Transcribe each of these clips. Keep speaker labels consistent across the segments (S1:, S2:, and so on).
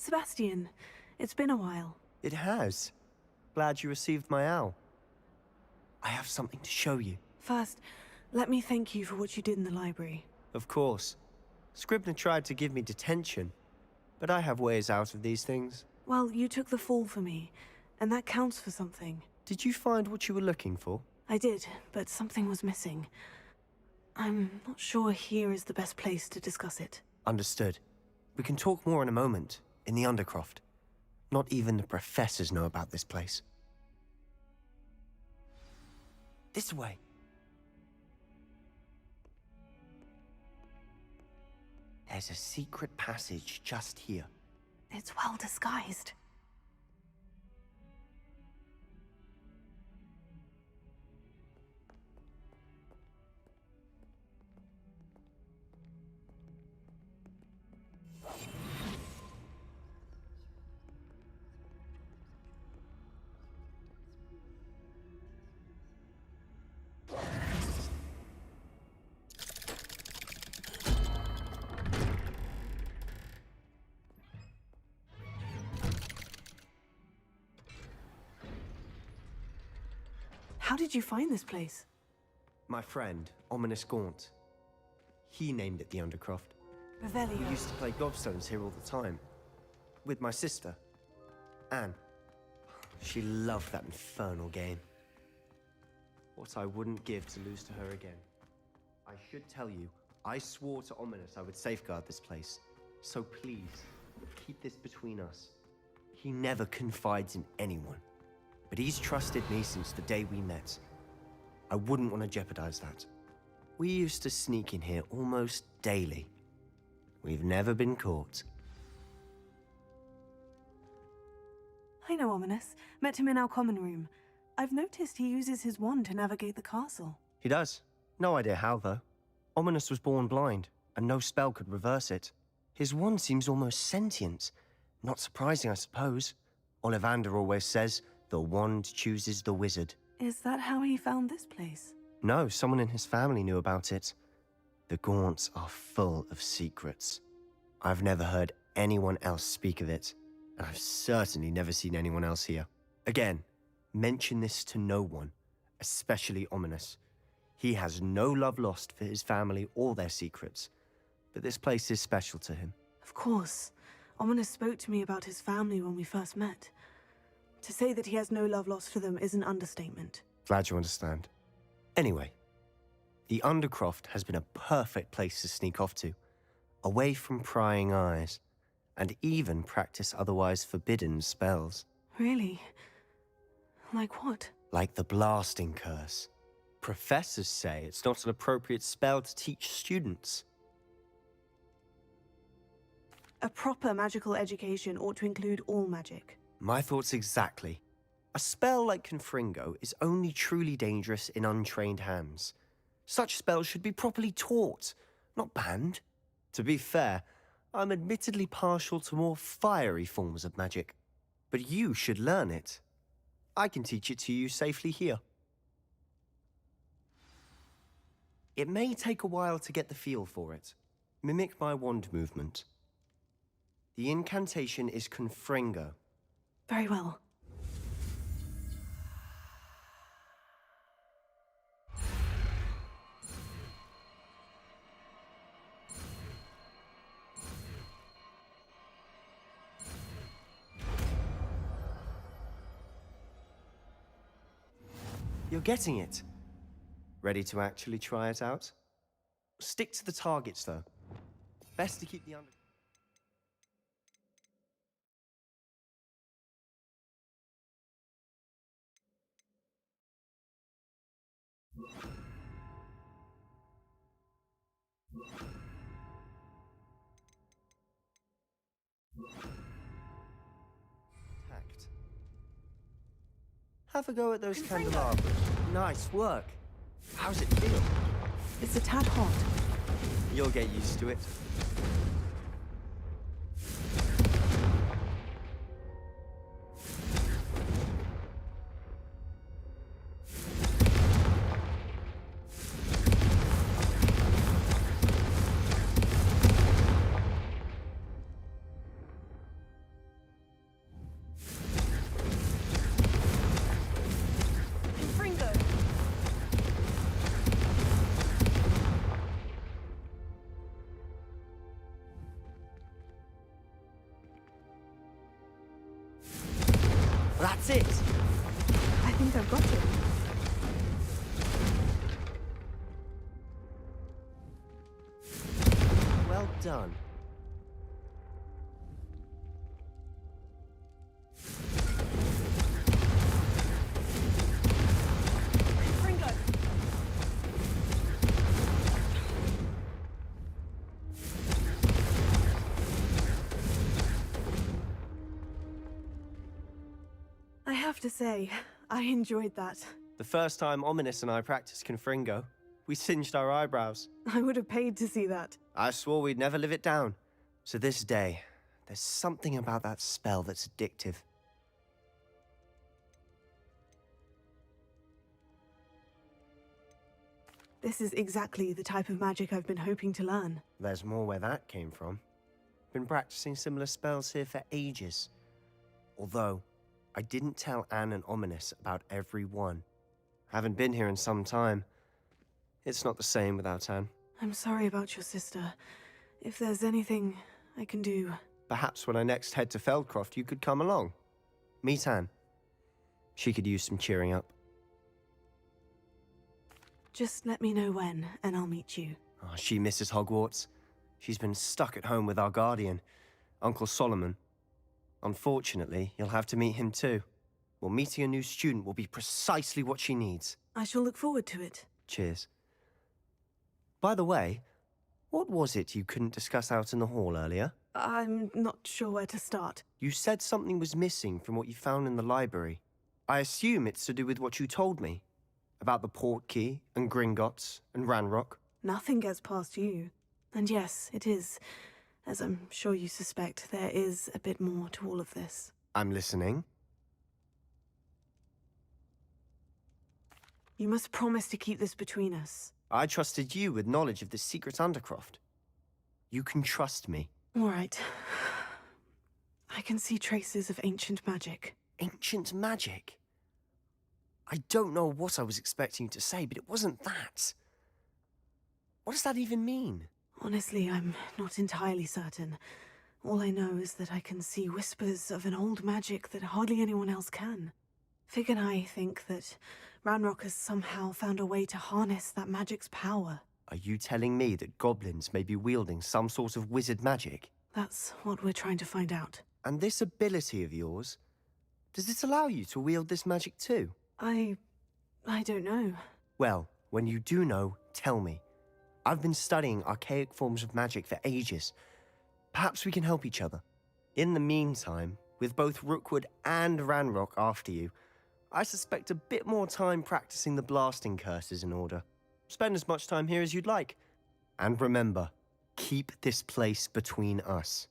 S1: Sebastian, it's been a while.
S2: It has. Glad you received my owl. I have something to show you.
S1: First, let me thank you for what you did in the library.
S2: Of course. Scribner tried to give me detention, but I have ways out of these things.
S1: Well, you took the fall for me, and that counts for something.
S2: Did you find what you were looking for?
S1: I did, but something was missing. I'm not sure here is the best place to discuss it.
S2: Understood. We can talk more in a moment, in the Undercroft. Not even the professors know about this place. This way. There's a secret passage just here.
S1: It's well disguised. How did you find this place?
S2: My friend, Ominous Gaunt. He named it the Undercroft.
S1: Revelio.
S2: We used to play gobstones here all the time. With my sister, Anne. She loved that infernal game. What I wouldn't give to lose to her again. I should tell you, I swore to Ominous I would safeguard this place. So please, keep this between us. He never confides in anyone. But he's trusted me since the day we met. I wouldn't want to jeopardize that. We used to sneak in here almost daily. We've never been caught.
S1: I know Ominous. Met him in our common room. I've noticed he uses his wand to navigate the castle.
S2: He does. No idea how, though. Ominous was born blind, and no spell could reverse it. His wand seems almost sentient. Not surprising, I suppose. Ollivander always says, the wand chooses the wizard.
S1: Is that how he found this place?
S2: No, someone in his family knew about it. The Gaunts are full of secrets. I've never heard anyone else speak of it, and I've certainly never seen anyone else here. Again, mention this to no one, especially Ominous. He has no love lost for his family or their secrets, but this place is special to him.
S1: Of course. Ominous spoke to me about his family when we first met. To say that he has no love lost for them is an understatement.
S2: Glad you understand. Anyway, the Undercroft has been a perfect place to sneak off to, away from prying eyes, and even practice otherwise forbidden spells.
S1: Really? Like what?
S2: Like the blasting curse. Professors say it's not an appropriate spell to teach students.
S1: A proper magical education ought to include all magic.
S2: My thoughts exactly. A spell like Confringo is only truly dangerous in untrained hands. Such spells should be properly taught, not banned. To be fair, I'm admittedly partial to more fiery forms of magic. But you should learn it. I can teach it to you safely here. It may take a while to get the feel for it. Mimic my wand movement. The incantation is Confringo.
S1: Very well.
S2: You're getting it. Ready to actually try it out? Stick to the targets, though. Best to keep the under... Tact. Have a go at those candelabras. Nice work. How's it feel?
S1: It's a tad hot.
S2: You'll get used to it. done.
S1: Fringo! I have to say, I enjoyed that.
S2: The first time Ominous and I practiced Confringo, we singed our eyebrows.
S1: I would have paid to see that.
S2: I swore we'd never live it down. To this day, there's something about that spell that's addictive.
S1: This is exactly the type of magic I've been hoping to learn.
S2: There's more where that came from. Been practicing similar spells here for ages. Although, I didn't tell Anne and Ominous about every one. Haven't been here in some time. It's not the same without Anne.
S1: I'm sorry about your sister. If there's anything I can do...
S2: Perhaps when I next head to Feldcroft, you could come along. Meet Anne. She could use some cheering up.
S1: Just let me know when, and I'll meet you.
S2: Oh, she misses Hogwarts. She's been stuck at home with our guardian, Uncle Solomon. Unfortunately, you'll have to meet him too. Well, meeting a new student will be precisely what she needs.
S1: I shall look forward to it.
S2: Cheers. By the way, what was it you couldn't discuss out in the hall earlier?
S1: I'm not sure where to start.
S2: You said something was missing from what you found in the library. I assume it's to do with what you told me. About the Portkey, and Gringotts, and Ranrock.
S1: Nothing gets past you. And yes, it is. As I'm sure you suspect, there is a bit more to all of this.
S2: I'm listening.
S1: You must promise to keep this between us.
S2: I trusted you with knowledge of the secret Undercroft. You can trust me.
S1: All right. I can see traces of ancient magic.
S2: Ancient magic? I don't know what I was expecting you to say, but it wasn't that. What does that even mean?
S1: Honestly, I'm not entirely certain. All I know is that I can see whispers of an old magic that hardly anyone else can. Fig and I think that Ranrock has somehow found a way to harness that magic's power.
S2: Are you telling me that goblins may be wielding some sort of wizard magic?
S1: That's what we're trying to find out.
S2: And this ability of yours, does it allow you to wield this magic too?
S1: I don't know.
S2: Well, when you do know, tell me. I've been studying archaic forms of magic for ages. Perhaps we can help each other. In the meantime, with both Rookwood and Ranrock after you, I suspect a bit more time practicing the blasting curse is in order. Spend as much time here as you'd like. And remember, keep this place between us.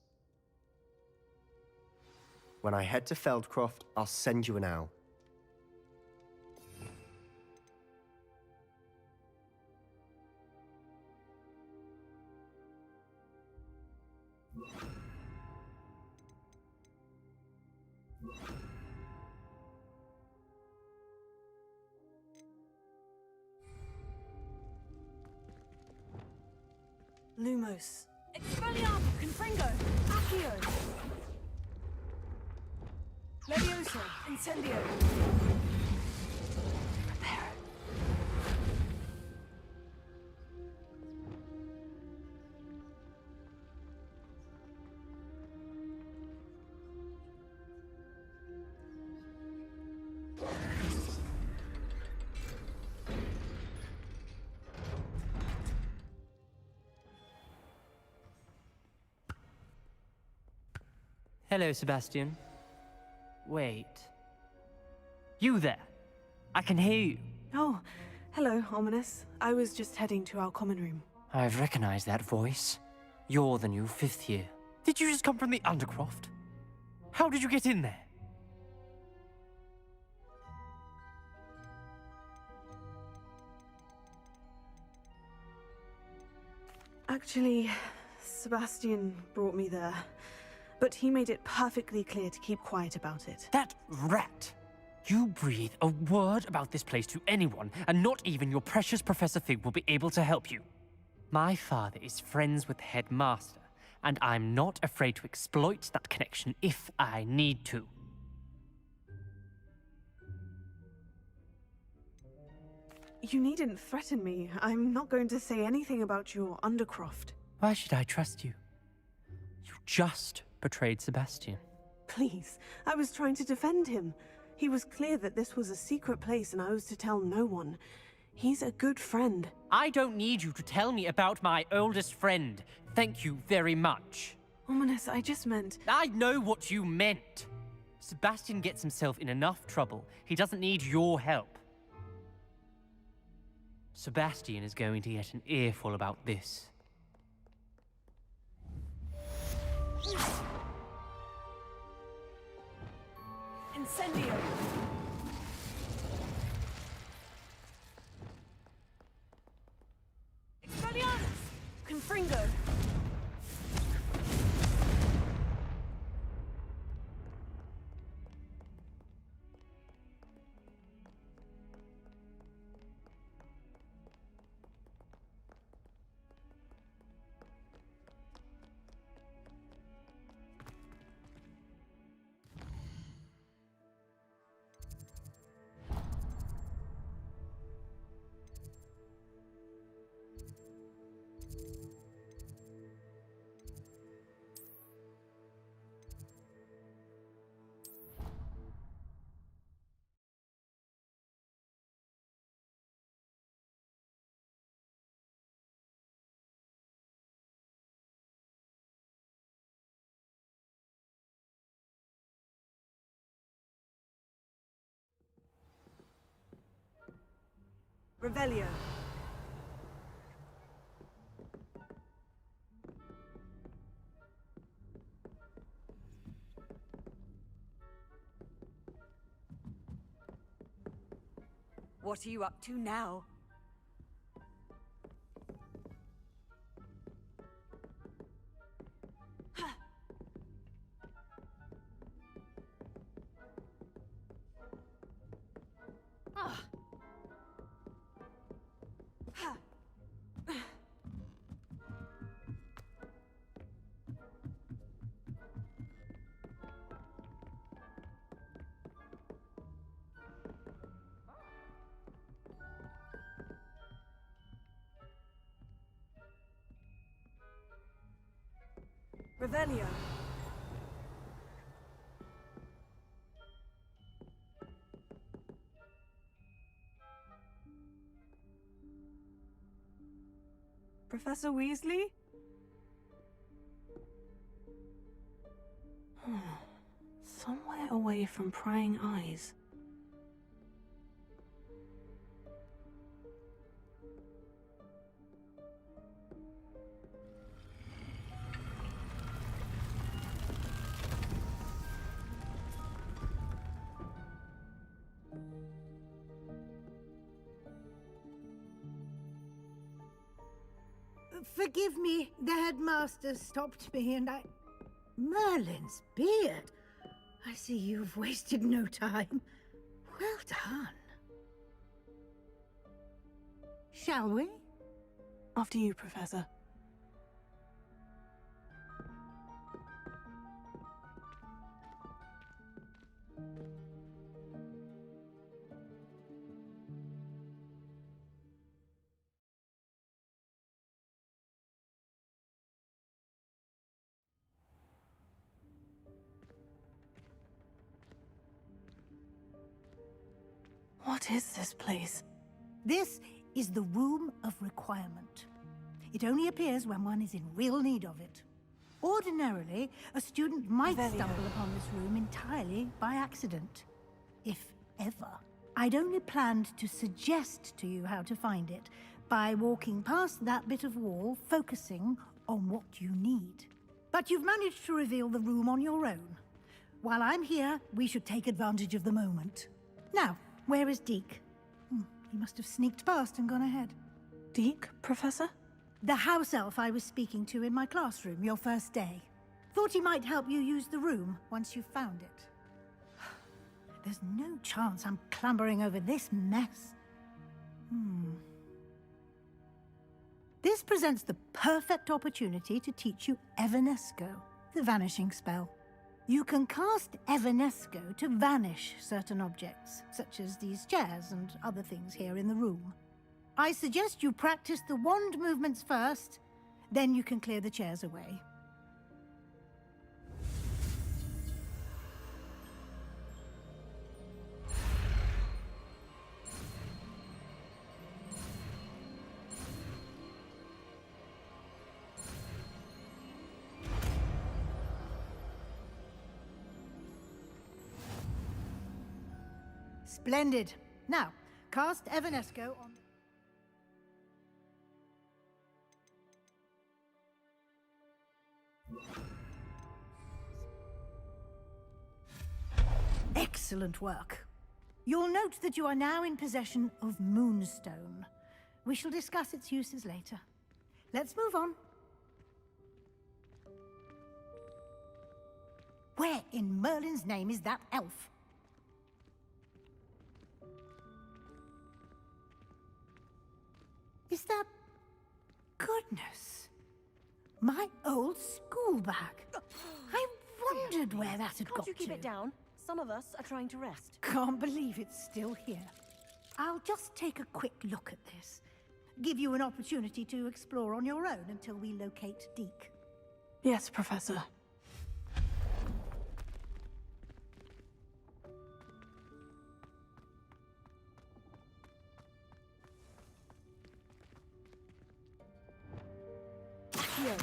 S2: When I head to Feldcroft, I'll send you an owl.
S1: Lumos.
S3: Expelliarmus, Confringo, Accio, Levioso, Incendio.
S1: Prepare.
S4: Hello, Sebastian. Wait. You there? I can hear you.
S1: Oh, hello, Ominous. I was just heading to our common room.
S4: I've recognized that voice. You're the new 5th year. Did you just come from the Undercroft? How did you get in there?
S1: Actually, Sebastian brought me there. But he made it perfectly clear to keep quiet about it.
S4: That rat! You breathe a word about this place to anyone, and not even your precious Professor Fig will be able to help you. My father is friends with the headmaster, and I'm not afraid to exploit that connection if I need to.
S1: You needn't threaten me. I'm not going to say anything about your Undercroft.
S4: Why should I trust you? just betrayed Sebastian.
S1: Please, I was trying to defend him. He was clear that this was a secret place and I was to tell no one. He's a good friend.
S4: I don't need you to tell me about my oldest friend. Thank you very much.
S1: Ominous, I just meant...
S4: I know what you meant. Sebastian gets himself in enough trouble. He doesn't need your help. Sebastian is going to get an earful about this.
S3: Incendio. Expelliarmus. Confringo. Revelio. What are you up to now? Revelio. Professor Weasley?
S1: Somewhere away from prying eyes.
S5: Forgive me, the headmaster stopped me and I... Merlin's beard! I see you've wasted no time. Well done. Shall we?
S1: After you, Professor. What is this place?
S5: This is the Room of Requirement. It only appears when one is in real need of it. Ordinarily, a student might stumble upon this room entirely by accident. If ever. I'd only planned to suggest to you how to find it by walking past that bit of wall, focusing on what you need. But you've managed to reveal the room on your own. While I'm here, we should take advantage of the moment. Now, where is Deke? He must have sneaked past and gone ahead.
S1: Deke, Professor?
S5: The house elf I was speaking to in my classroom your first day. Thought he might help you use the room once you found it. There's no chance I'm clambering over this mess. This presents the perfect opportunity to teach you Evanesco, the vanishing spell. You can cast Evanesco to vanish certain objects, such as these chairs and other things here in the room. I suggest you practice the wand movements first, then you can clear the chairs away. Splendid. Now, cast Evanesco on... Excellent work. You'll note that you are now in possession of Moonstone. We shall discuss its uses later. Let's move on. Where in Merlin's name is that elf? Is that... Goodness. My old school bag. I wondered where that had got
S3: Can't you keep
S5: to.
S3: it down? Some of us are trying to rest.
S5: Can't believe it's still here. I'll just take a quick look at this. Give you an opportunity to explore on your own until we locate Deke.
S1: Yes, Professor.
S3: Here.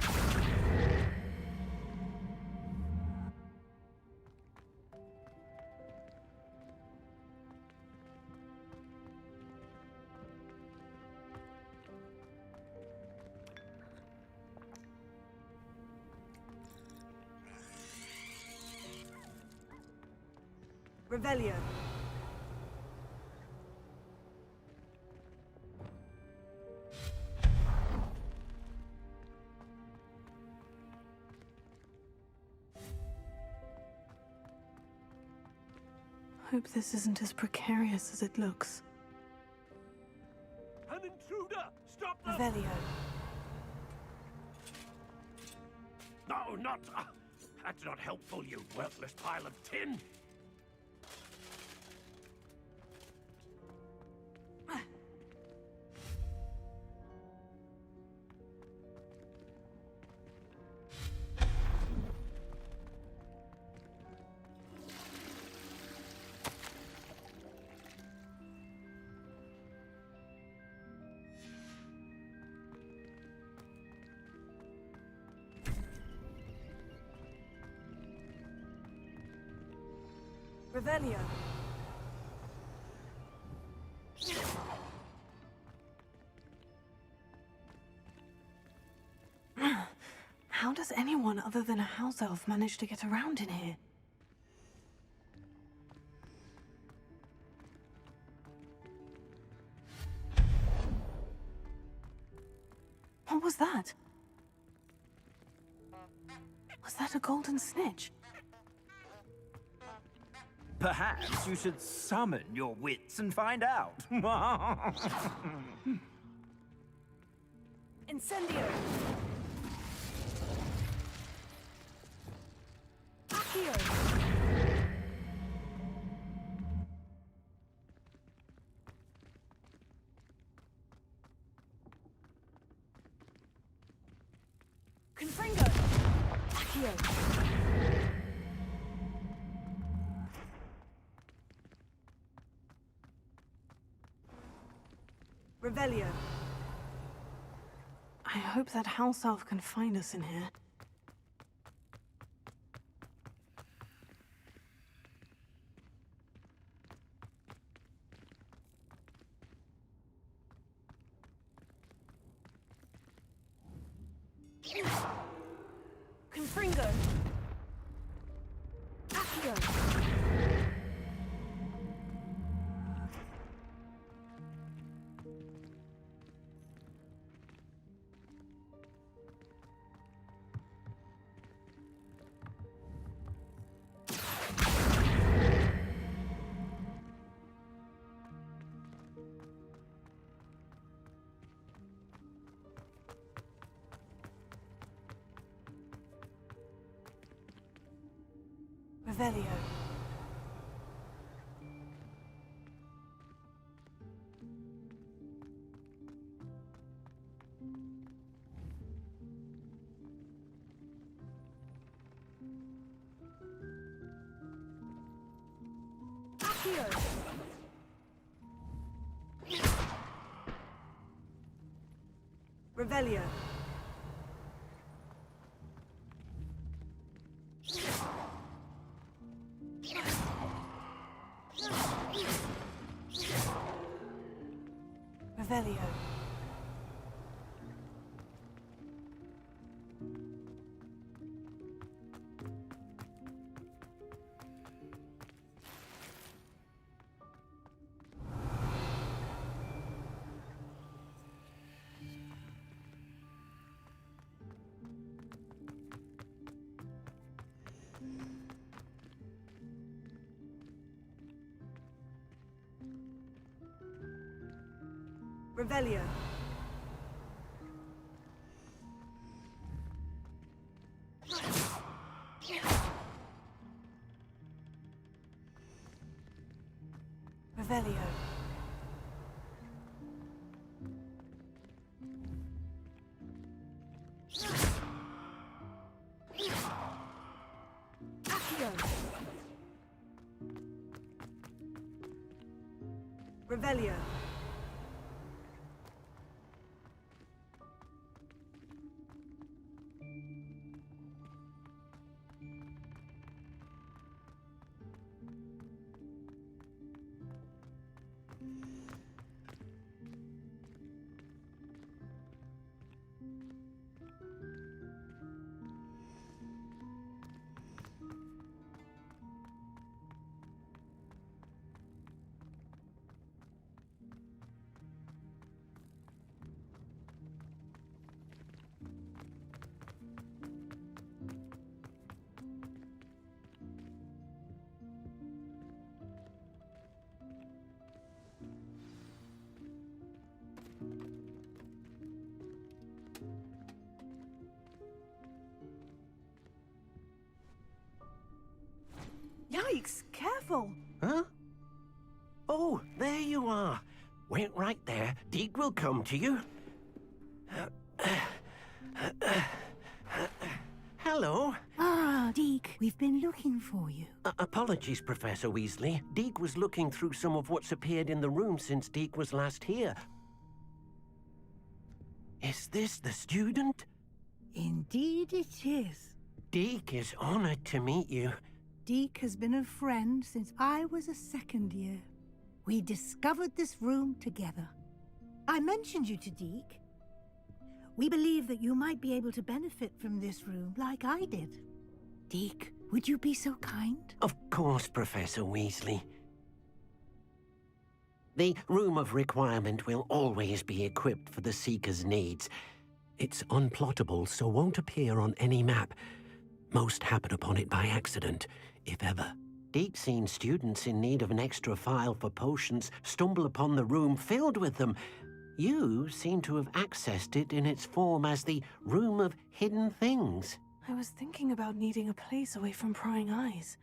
S3: Revelio.
S1: Hope this isn't as precarious as it looks.
S6: An intruder! Stop them!
S3: Revelio.
S6: No, not... that's not helpful, you worthless pile of tin!
S3: Revelio.
S1: How does anyone other than a house elf manage to get around in here? What was that? Was that a golden snitch?
S7: Perhaps you should summon your wits and find out.
S3: Incendio. Accio. Confringo. Accio. Revelio.
S1: I hope that house elf can find us in here.
S3: Confringo. Accio. Revelio. Accio. Revelio. Revelio. Revelio. Revelio. Accio. Revelio. Yikes! Careful!
S6: Huh? Oh, there you are. Wait right there. Deke will come to you. Hello.
S5: Ah, Deke, we've been looking for you.
S6: Apologies, Professor Weasley. Deke was looking through some of what's appeared in the room since Deke was last here. Is this the student?
S5: Indeed it is.
S6: Deke is honored to meet you.
S5: Deke has been a friend since I was a second year. We discovered this room together. I mentioned you to Deke. We believe that you might be able to benefit from this room like I did. Deke, would you be so kind?
S6: Of course, Professor Weasley. The Room of Requirement will always be equipped for the Seeker's needs. It's unplottable, so won't appear on any map. Most happen upon it by accident, if ever. Deke's seen students in need of an extra file for potions stumble upon the room filled with them. You seem to have accessed it in its form as the Room of Hidden Things.
S1: I was thinking about needing a place away from prying eyes.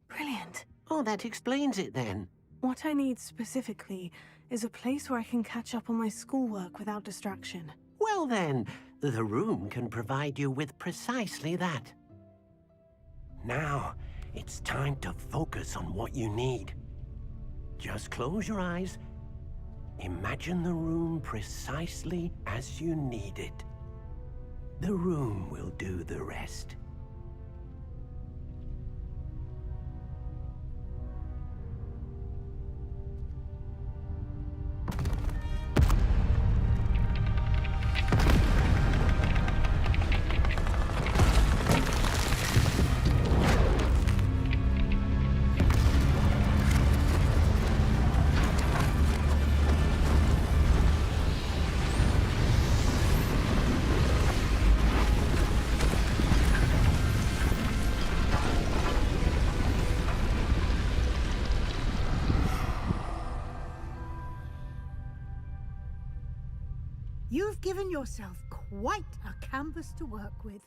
S1: Brilliant.
S6: Oh, that explains it then.
S1: What I need specifically is a place where I can catch up on my schoolwork without distraction.
S6: Well then, the room can provide you with precisely that. Now, it's time to focus on what you need. Just close your eyes. Imagine the room precisely as you need it. The room will do the rest.
S5: You've given yourself quite a canvas to work with.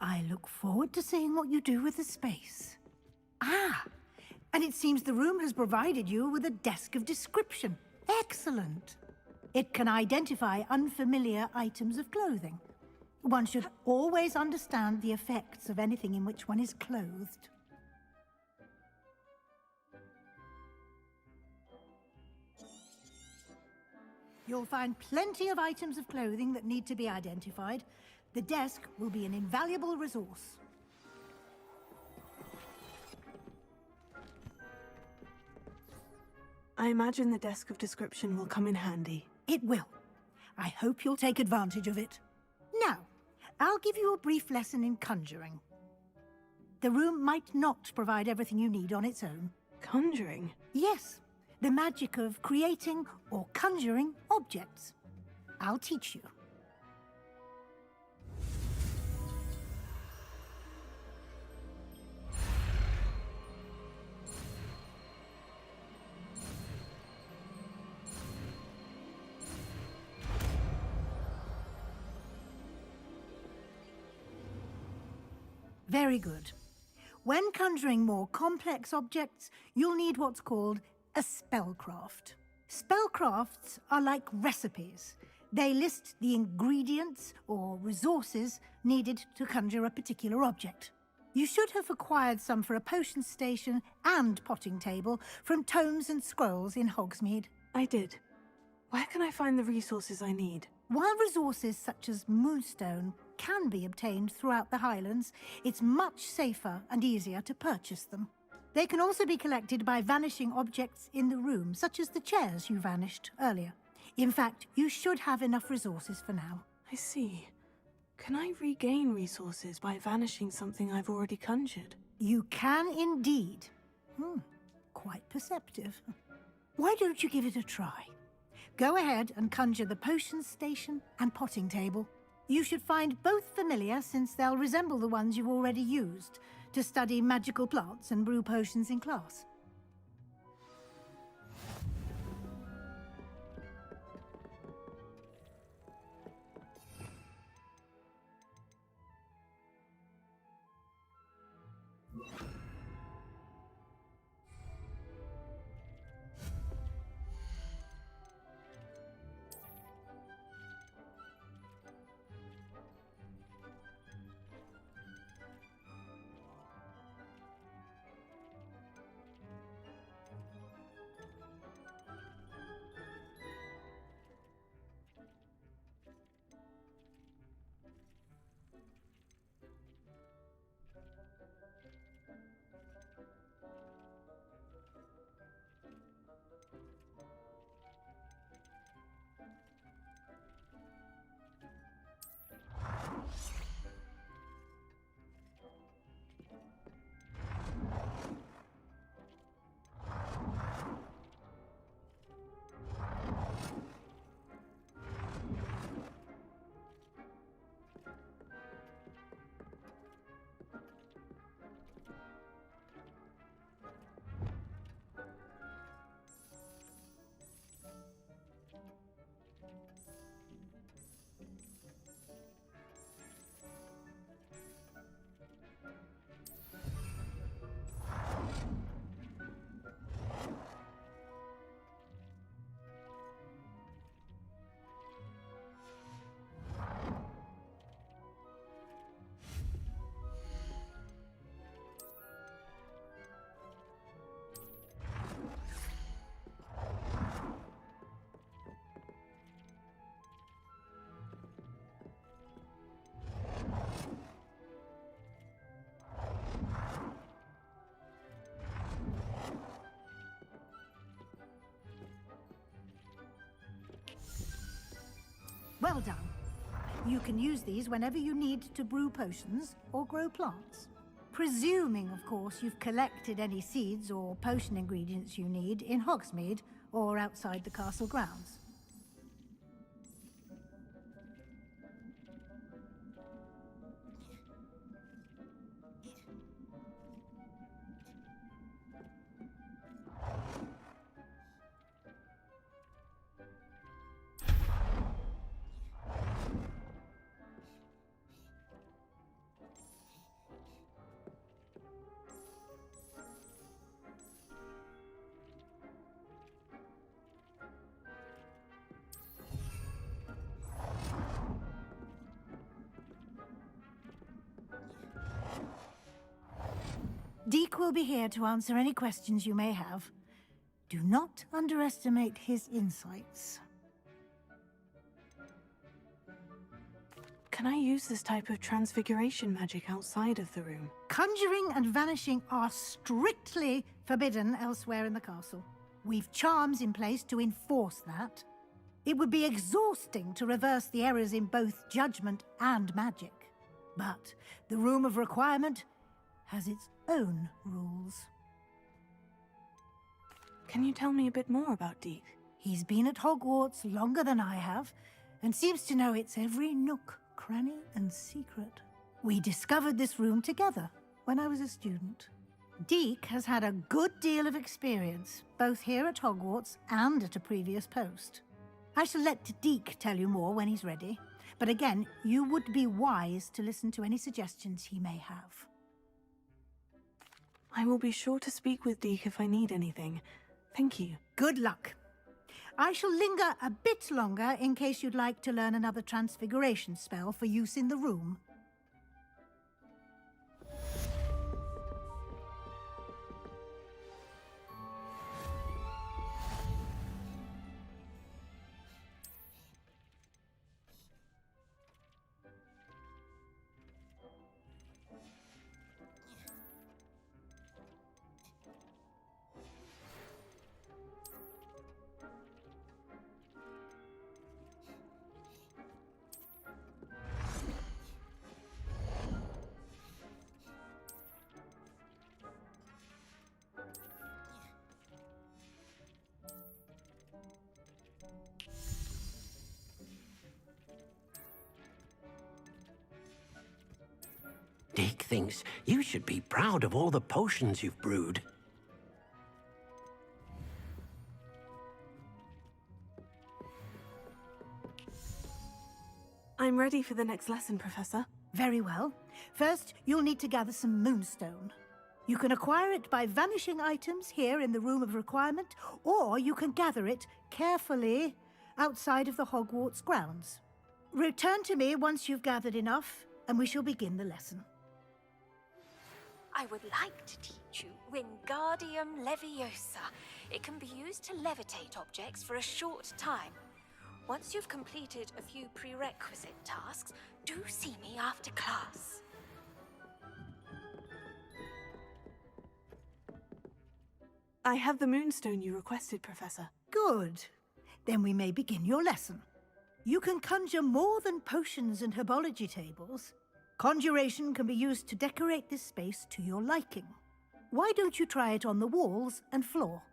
S5: I look forward to seeing what you do with the space. Ah, and it seems the room has provided you with a desk of description. Excellent. It can identify unfamiliar items of clothing. One should always understand the effects of anything in which one is clothed. You'll find plenty of items of clothing that need to be identified. The desk will be an invaluable resource.
S1: I imagine the desk of description will come in handy.
S5: It will. I hope you'll take advantage of it. Now, I'll give you a brief lesson in conjuring. The room might not provide everything you need on its own.
S1: Conjuring?
S5: Yes, the magic of creating or conjuring objects. I'll teach you. Very good. When conjuring more complex objects, you'll need what's called a spellcraft. Spellcrafts are like recipes. They list the ingredients or resources needed to conjure a particular object. You should have acquired some for a potion station and potting table from tomes and scrolls in Hogsmeade.
S1: I did. Where can I find the resources I need?
S5: While resources such as moonstone can be obtained throughout the Highlands, it's much safer and easier to purchase them. They can also be collected by vanishing objects in the room, such as the chairs you vanished earlier. In fact, you should have enough resources for now.
S1: I see. Can I regain resources by vanishing something I've already conjured?
S5: You can indeed. Quite perceptive. Why don't you give it a try? Go ahead and conjure the potion station and potting table. You should find both familiar, since they'll resemble the ones you've already used to study magical plants and brew potions in class. Well done. You can use these whenever you need to brew potions or grow plants. Presuming, of course, you've collected any seeds or potion ingredients you need in Hogsmeade or outside the castle grounds. Deke will be here to answer any questions you may have. Do not underestimate his insights.
S1: Can I use this type of transfiguration magic outside of the room?
S5: Conjuring and vanishing are strictly forbidden elsewhere in the castle. We've charms in place to enforce that. It would be exhausting to reverse the errors in both judgment and magic. But the Room of Requirement has its own rules.
S1: Can you tell me a bit more about Deke?
S5: He's been at Hogwarts longer than I have, and seems to know its every nook, cranny, and secret. We discovered this room together when I was a student. Deke has had a good deal of experience, both here at Hogwarts and at a previous post. I shall let Deke tell you more when he's ready, but again, you would be wise to listen to any suggestions he may have.
S1: I will be sure to speak with Deke if I need anything. Thank you.
S5: Good luck. I shall linger a bit longer in case you'd like to learn another transfiguration spell for use in the room.
S6: Deke thinks you should be proud of all the potions you've brewed.
S1: I'm ready for the next lesson, Professor.
S5: Very well. First, you'll need to gather some moonstone. You can acquire it by vanishing items here in the Room of Requirement, or you can gather it carefully outside of the Hogwarts grounds. Return to me once you've gathered enough, and we shall begin the lesson.
S8: I would like to teach you Wingardium Leviosa. It can be used to levitate objects for a short time. Once you've completed a few prerequisite tasks, do see me after class.
S1: I have the moonstone you requested, Professor.
S5: Good. Then we may begin your lesson. You can conjure more than potions and herbology tables. Conjuration can be used to decorate this space to your liking. Why don't you try it on the walls and floor?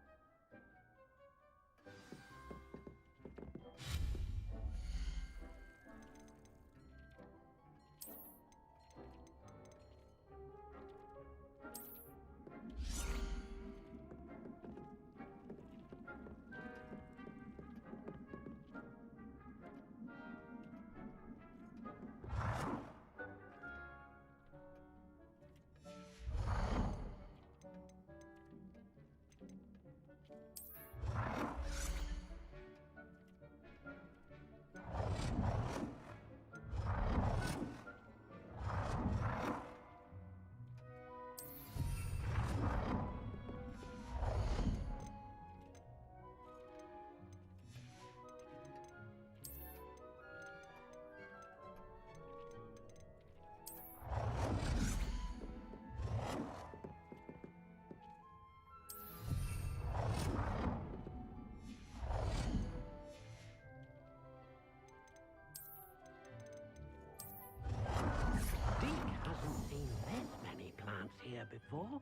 S6: Here before.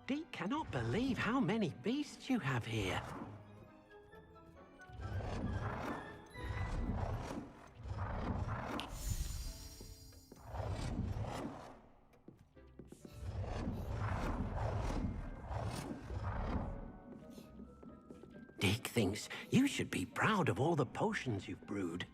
S6: Deke cannot believe how many beasts you have here. Deke thinks you should be proud of all the potions you've brewed.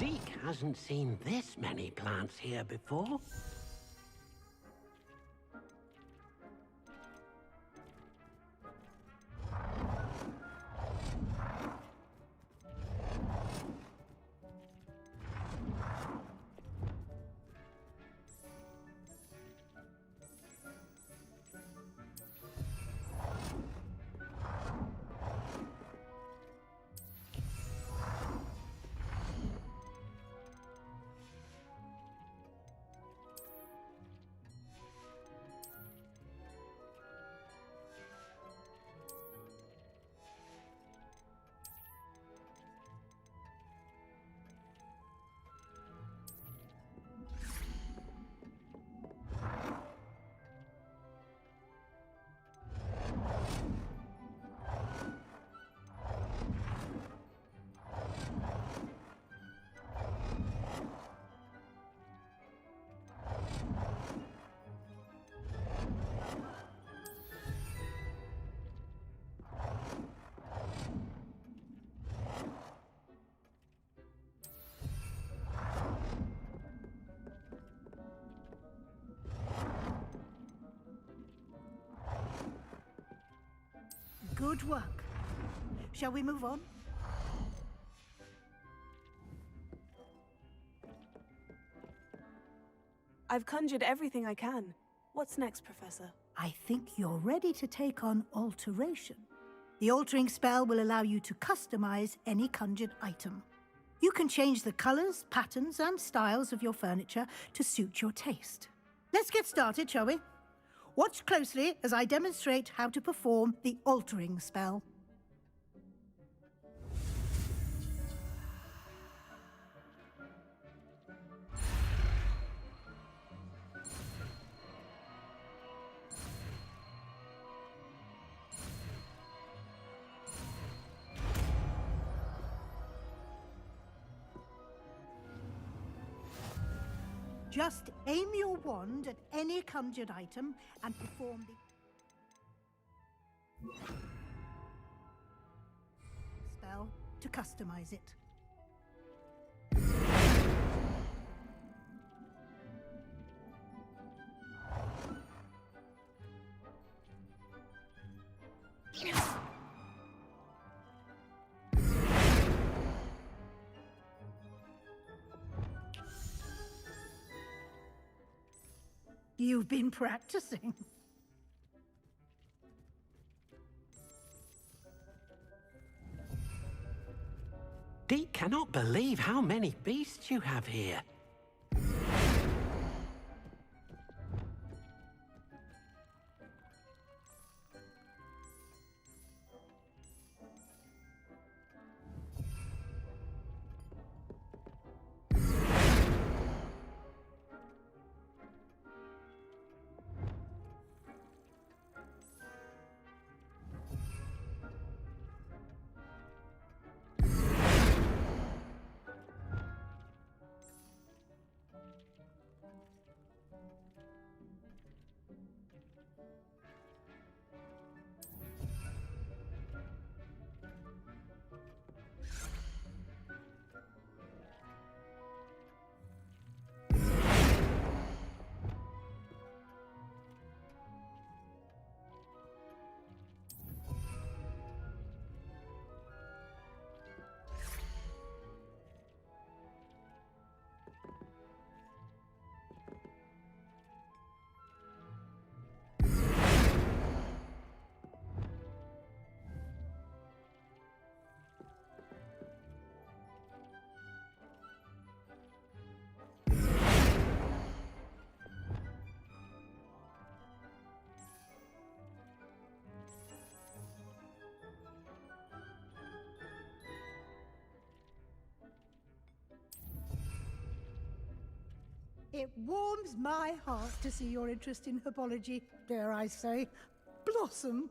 S6: Deke hasn't seen this many plants here before.
S5: Good work. Shall we move on?
S1: I've conjured everything I can. What's next, Professor?
S5: I think you're ready to take on alteration. The altering spell will allow you to customize any conjured item. You can change the colors, patterns, and styles of your furniture to suit your taste. Let's get started, shall we? Watch closely as I demonstrate how to perform the altering spell. Just aim your wand at any conjured item and perform the spell to customize it. You've been practicing.
S6: Deke cannot believe how many beasts you have here.
S5: It warms my heart to see your interest in herbology, dare I say, blossom.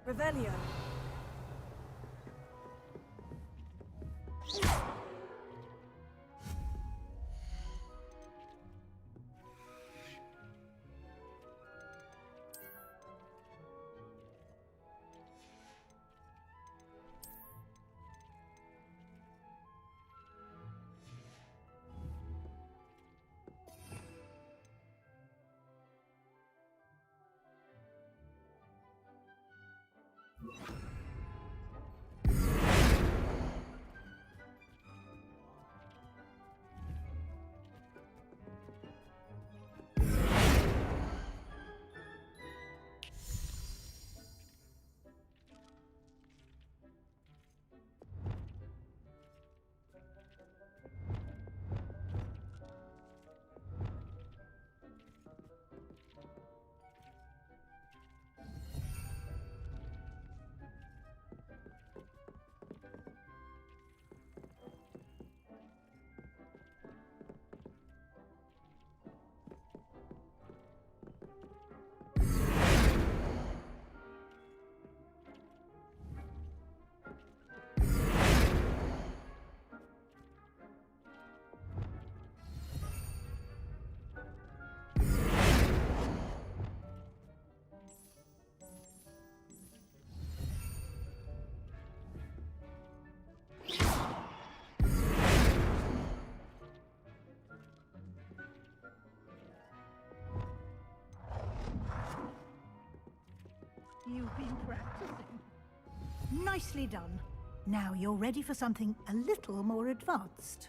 S3: Revelio.
S5: You've been practicing. Nicely done. Now you're ready for something a little more advanced.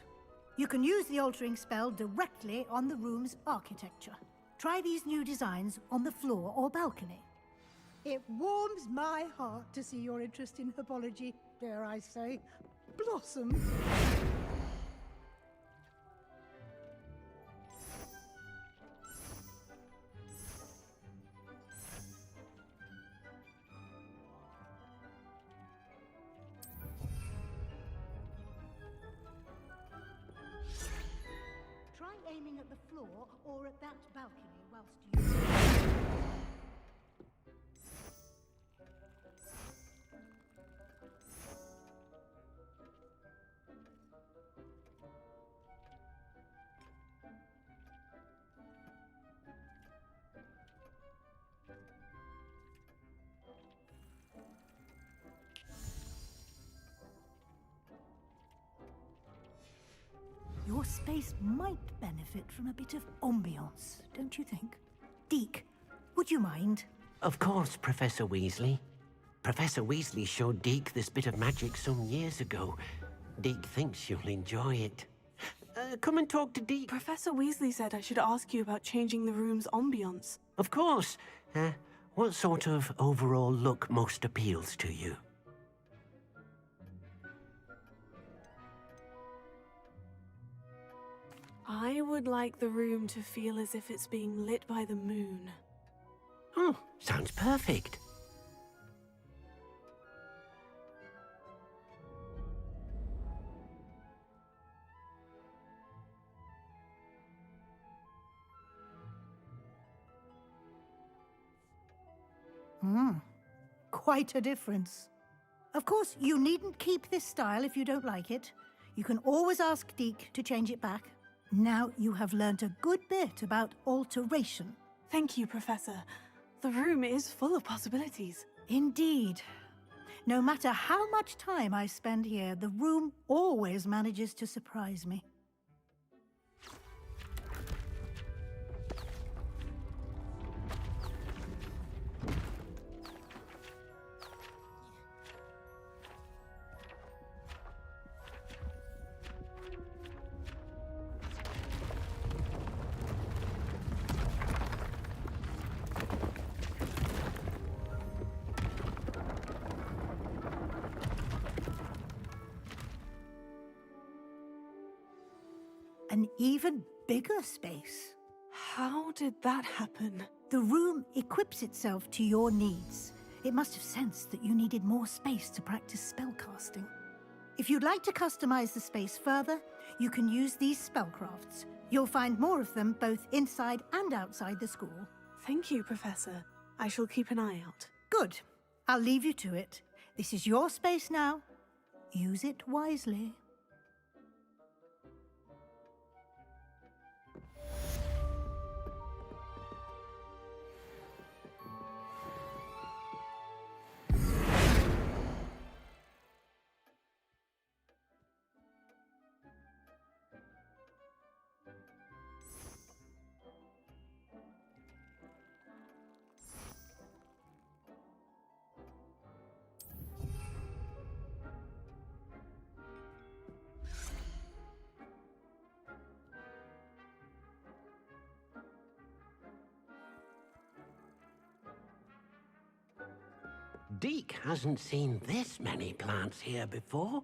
S5: You can use the altering spell directly on the room's architecture. Try these new designs on the floor or balcony.
S9: It warms my heart to see your interest in herbology, dare I say, blossom.
S5: Try aiming at the floor or at that balcony whilst you... Your space might benefit from a bit of ambiance, don't you think? Deke, would you mind?
S6: Of course, Professor Weasley. Professor Weasley showed Deke this bit of magic some years ago. Deke thinks you'll enjoy it. Come and talk to Deke.
S1: Professor Weasley said I should ask you about changing the room's ambiance.
S6: Of course. What sort of overall look most appeals to you?
S1: I would like the room to feel as if it's being lit by the moon.
S6: Oh, sounds perfect.
S5: Quite a difference. Of course, you needn't keep this style if you don't like it. You can always ask Deke to change it back. Now you have learnt a good bit about alteration.
S1: Thank you, Professor. The room is full of possibilities.
S5: Indeed. No matter how much time I spend here, the room always manages to surprise me. An even bigger space.
S1: How did that happen?
S5: The room equips itself to your needs. It must have sensed that you needed more space to practice spellcasting. If you'd like to customize the space further, you can use these spellcrafts. You'll find more of them both inside and outside the school.
S1: Thank you, Professor. I shall keep an eye out.
S5: Good. I'll leave you to it. This is your space now. Use it wisely.
S6: Deke hasn't seen this many plants here before.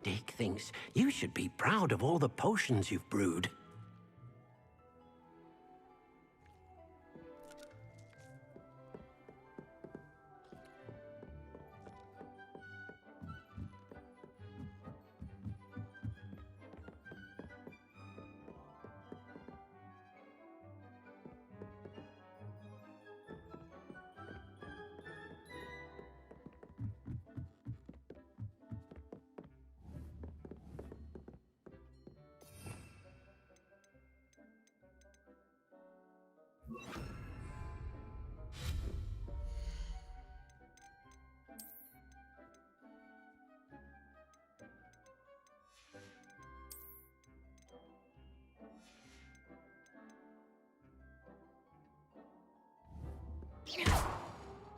S6: Deke thinks you should be proud of all the potions you've brewed.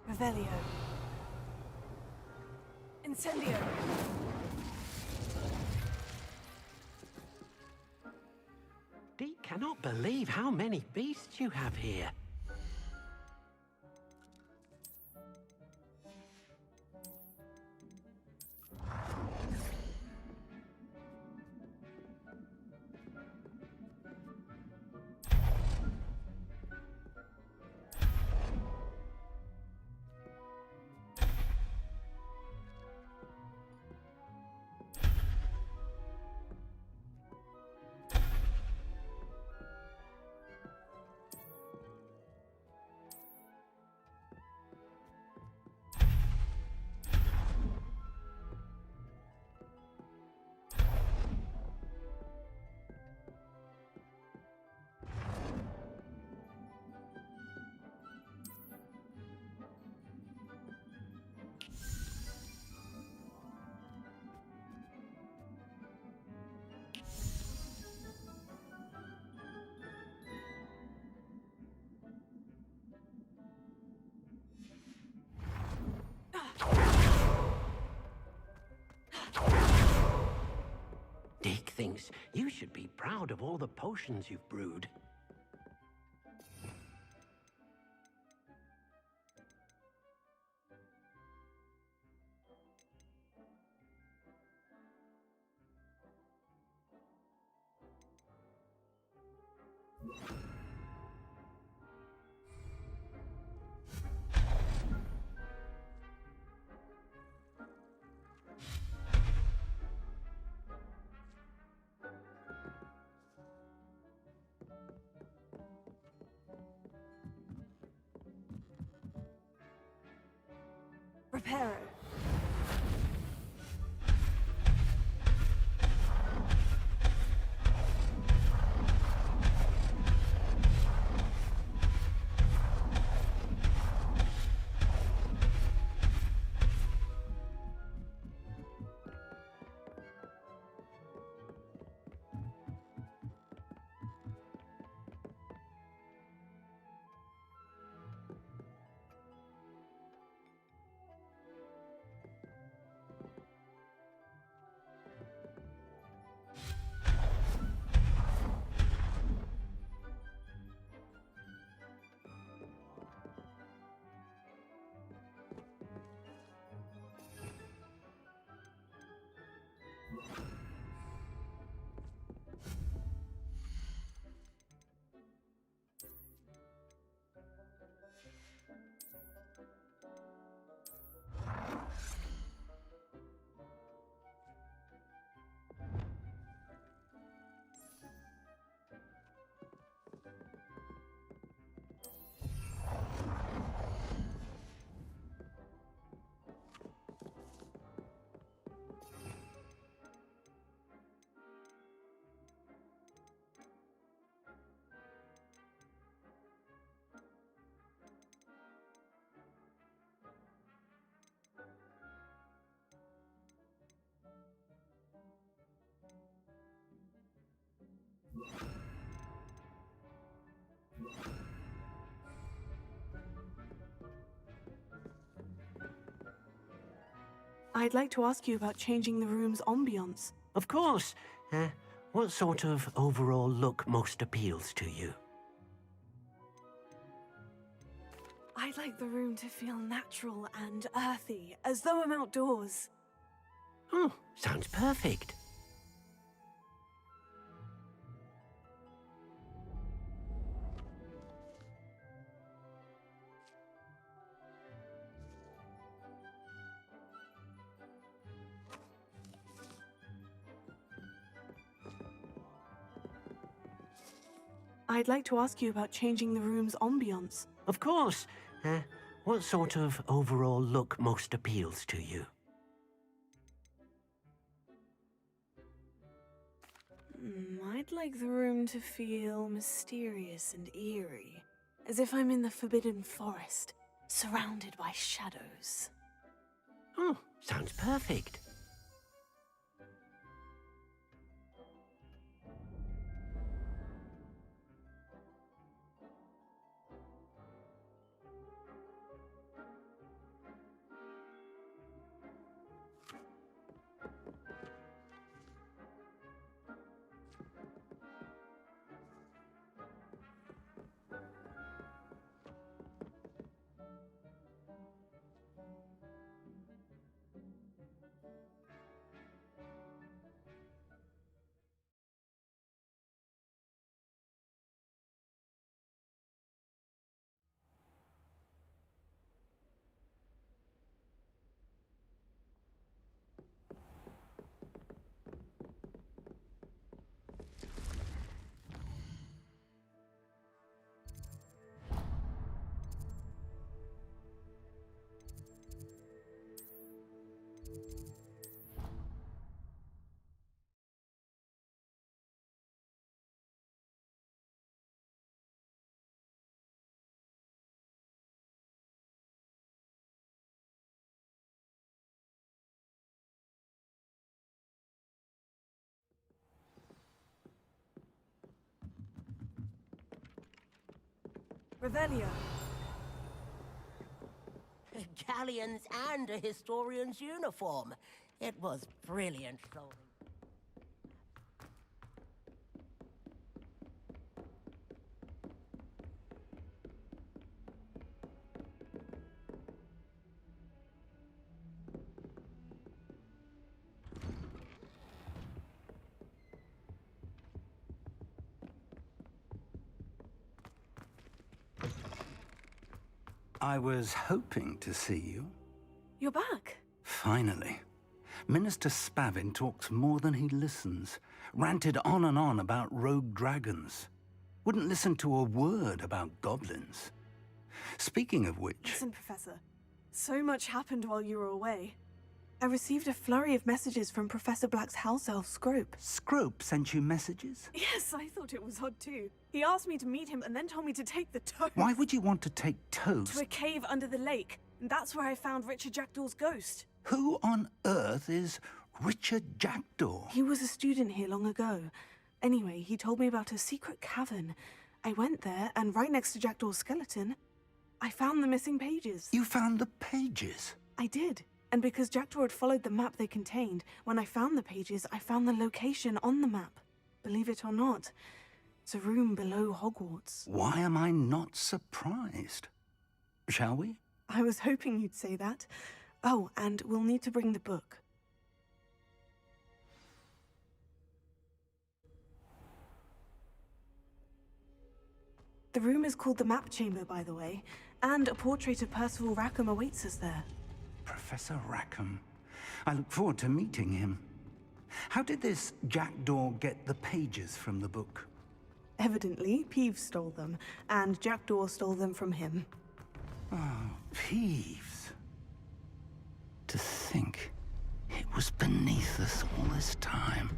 S3: Revelio. Incendio.
S6: Deke cannot believe how many beasts you have here. Deke thinks you should be proud of all the potions you've brewed.
S3: Reparo.
S1: I'd like to ask you about changing the room's ambiance.
S6: Of course. What sort of overall look most appeals to you?
S1: I'd like the room to feel natural and earthy, as though I'm outdoors.
S6: Oh, sounds perfect.
S1: I'd like to ask you about changing the room's ambiance.
S6: Of course. What sort of overall look most appeals to you?
S1: I'd like the room to feel mysterious and eerie, as if I'm in the Forbidden Forest, surrounded by shadows.
S6: Oh, sounds perfect.
S3: Revelio.
S10: Galleons and a historian's uniform. It was brilliant solving.
S7: I was hoping to see you.
S1: You're back.
S7: Finally. Minister Spavin talks more than he listens. Ranted on and on about rogue dragons. Wouldn't listen to a word about goblins. Speaking of which...
S1: Listen, Professor. So much happened while you were away. I received a flurry of messages from Professor Black's house elf, Scrope.
S7: Scrope sent you messages?
S1: Yes, I thought it was odd too. He asked me to meet him and then told me to take the toast.
S7: Why would you want to take Toast?
S1: To a cave under the lake. And that's where I found Richard Jackdaw's ghost.
S7: Who on earth is Richard Jackdaw?
S1: He was a student here long ago. Anyway, he told me about a secret cavern. I went there, and right next to Jackdaw's skeleton, I found the missing pages.
S7: You found the pages?
S1: I did. And because Jackdaw had followed the map they contained, when I found the pages, I found the location on the map. Believe it or not, it's a room below Hogwarts.
S7: Why am I not surprised? Shall we?
S1: I was hoping you'd say that. Oh, and we'll need to bring the book. The room is called the Map Chamber, by the way, and a portrait of Percival Rackham awaits us there.
S7: Professor Rackham. I look forward to meeting him. How did this Jackdaw get the pages from the book?
S1: Evidently, Peeves stole them, and Jackdaw stole them from him.
S7: Oh, Peeves. To think it was beneath us all this time.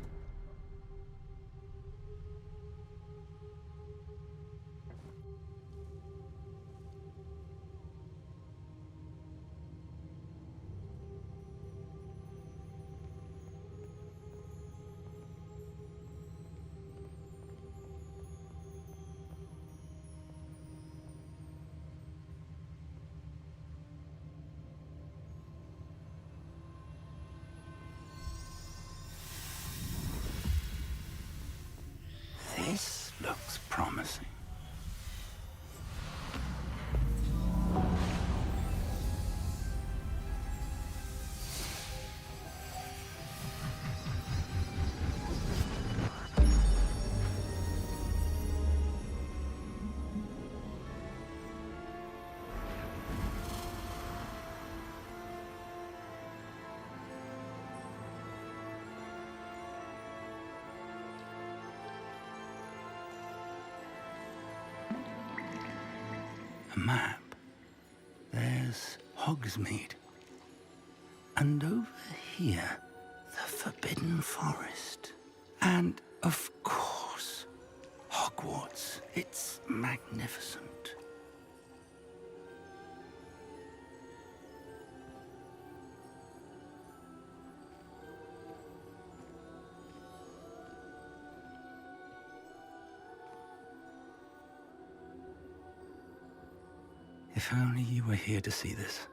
S7: map, there's Hogsmeade. And over here, the Forbidden Forest. And, of course, Hogwarts. It's magnificent. If only you were here to see this.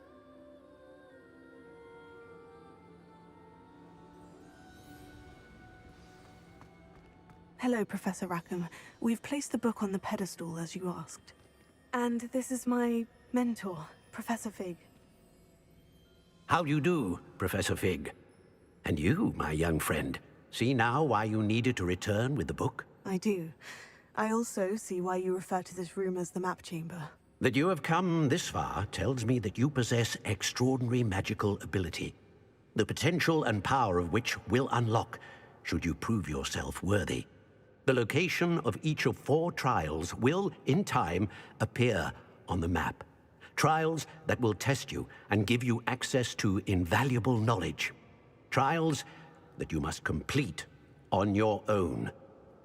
S1: Hello, Professor Rackham. We've placed the book on the pedestal, as you asked. And this is my mentor, Professor Fig.
S6: How do you do, Professor Fig? And you, my young friend, see now why you needed to return with the book?
S1: I do. I also see why you refer to this room as the map chamber.
S6: That you have come this far tells me that you possess extraordinary magical ability, the potential and power of which will unlock should you prove yourself worthy. The location of each of 4 trials will, in time, appear on the map. Trials that will test you and give you access to invaluable knowledge. Trials that you must complete on your own.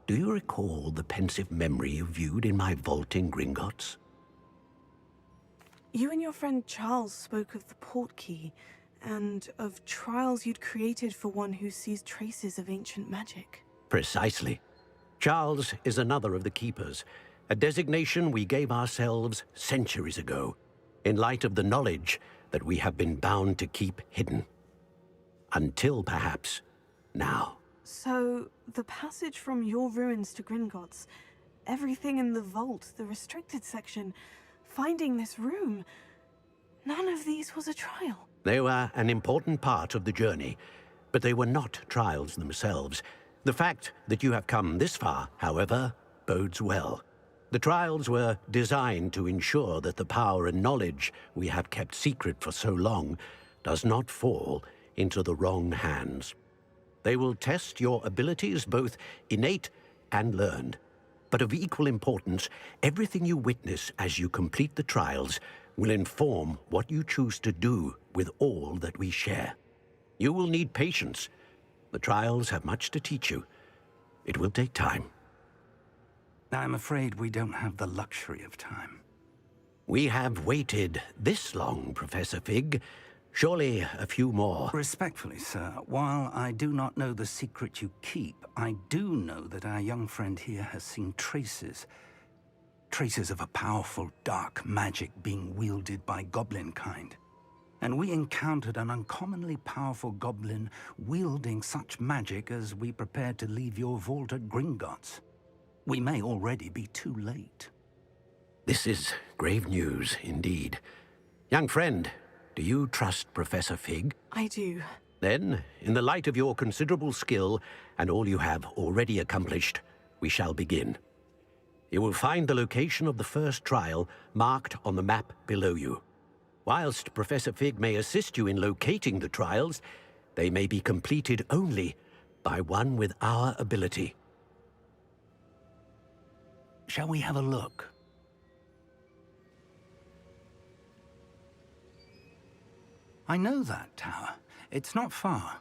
S6: Do you recall the pensive memory you viewed in my vault in Gringotts?
S1: You and your friend Charles spoke of the portkey, and of trials you'd created for one who sees traces of ancient magic.
S6: Precisely. Charles is another of the Keepers, a designation we gave ourselves centuries ago, in light of the knowledge that we have been bound to keep hidden. Until, perhaps, now.
S1: So, the passage from your ruins to Gringotts, everything in the vault, the restricted section, finding this room, none of these was a trial.
S6: They were an important part of the journey, but they were not trials themselves. The fact that you have come this far, however, bodes well. The trials were designed to ensure that the power and knowledge we have kept secret for so long does not fall into the wrong hands. They will test your abilities, both innate and learned. But of equal importance, everything you witness as you complete the trials will inform what you choose to do with all that we share. You will need patience. The trials have much to teach you. It will take time.
S7: I'm afraid we don't have the luxury of time.
S6: We have waited this long, Professor Fig. Surely a few more.
S7: Respectfully, sir, while I do not know the secret you keep, I do know that our young friend here has seen traces. Traces of a powerful dark magic being wielded by goblin kind. And we encountered an uncommonly powerful goblin wielding such magic as we prepared to leave your vault at Gringotts. We may already be too late.
S6: This is grave news, indeed. Young friend, do you trust Professor Fig?
S1: I do.
S6: Then, in the light of your considerable skill and all you have already accomplished, we shall begin. You will find the location of the first trial marked on the map below you. Whilst Professor Fig may assist you in locating the trials, they may be completed only by one with our ability.
S7: Shall we have a look? I know that tower. It's not far.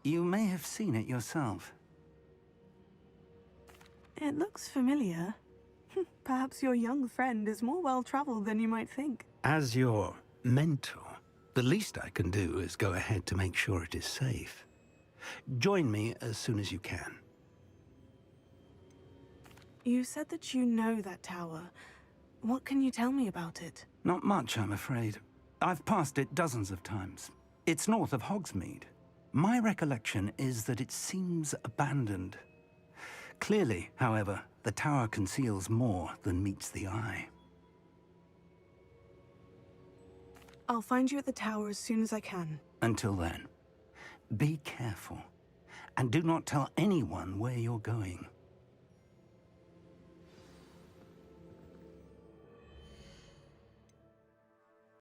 S7: You may have seen it yourself.
S1: It looks familiar. Perhaps your young friend is more well-traveled than you might think.
S7: As your mentor, the least I can do is go ahead to make sure it is safe. Join me as soon as you can.
S1: You said that you know that tower. What can you tell me about it?
S7: Not much, I'm afraid. I've passed it dozens of times. It's north of Hogsmeade. My recollection is that it seems abandoned. Clearly, however, the tower conceals more than meets the eye.
S1: I'll find you at the tower as soon as I can.
S7: Until then, be careful. And do not tell anyone where you're going.